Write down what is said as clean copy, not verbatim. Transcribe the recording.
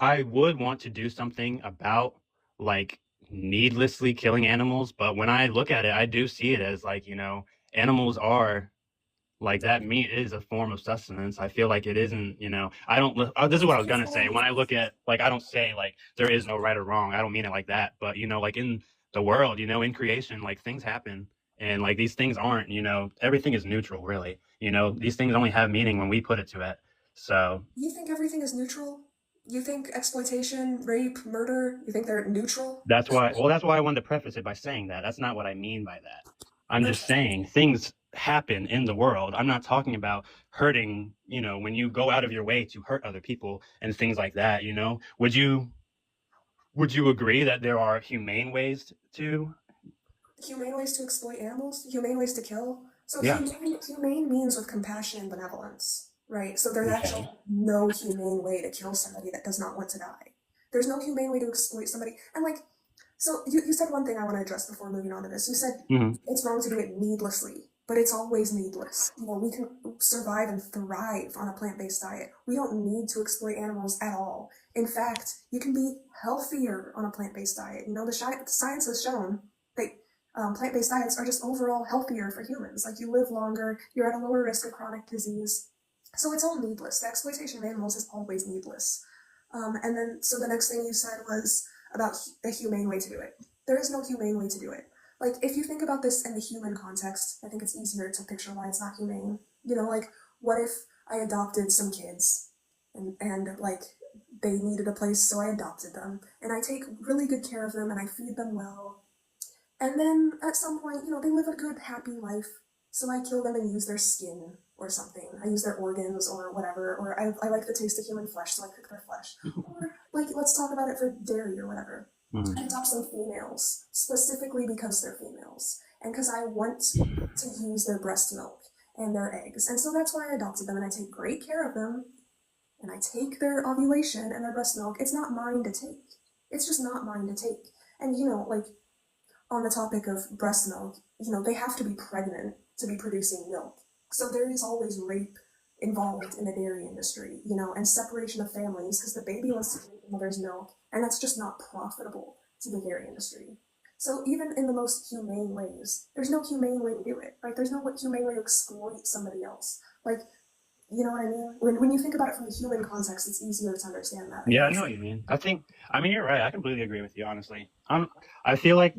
I would want to do something about, like, needlessly killing animals, but when I look at it, I do see it as, like, animals are like, that meat is a form of sustenance. I feel like it isn't, I don't this is what I was gonna say. When I look at, like, I don't say, like, there is no right or wrong. I don't mean it like that, but, like, in the world, in creation, like, things happen, and, like, these things aren't, everything is neutral, really. These things only have meaning when we put it to it. So You think everything is neutral? You think exploitation, rape, murder, you think they're neutral? that's why I wanted to preface it by saying that. That's not what I mean by that. I'm just Okay. saying things happen in the world. I'm not talking about hurting, when you go out of your way to hurt other people and things like that. Would you agree that there are humane ways to? Humane ways to exploit animals, humane ways to kill. So Yeah. humane means with compassion and benevolence, right? So there's actually Okay. no humane way to kill somebody that does not want to die. There's no humane way to exploit somebody. And like, so you said one thing I want to address before moving on to this. You said Hmm. it's wrong to do it needlessly, but it's always needless. We can survive and thrive on a plant-based diet. We don't need to exploit animals at all. In fact, you can be healthier on a plant-based diet. The science has shown that plant-based diets are just overall healthier for humans. Like you live longer, you're at a lower risk of chronic disease. So it's all needless. The exploitation of animals is always needless. And then, so the next thing you said was about a humane way to do it. There is no humane way to do it. Like, if you think about this in the human context, I think it's easier to picture why it's not humane. Like, what if I adopted some kids and like, they needed a place, so I adopted them, and I take really good care of them and I feed them well, and then at some point, they live a good, happy life. So I kill them and use their skin or something. I use their organs or whatever. Or I like the taste of human flesh, so I cook their flesh. Or, like, let's talk about it for dairy or whatever. Hmm. I adopt some females, specifically because they're females. And because I want to use their breast milk and their eggs. And so that's why I adopted them, and I take great care of them. And I take their ovulation and their breast milk. It's not mine to take. It's just not mine to take. And, like, on the topic of breast milk, they have to be pregnant to be producing milk. So there is always rape involved in the dairy industry, and separation of families because the baby wants to drink the mother's milk, and that's just not profitable to the dairy industry. So even in the most humane ways, there's no humane way to do it, right? There's no humane way to exploit somebody else. Like, you know what I mean? When you think about it from the human context, it's easier to understand that, I Yeah, I know guess. what you mean. I mean, you're right. I completely agree with you, honestly. I feel like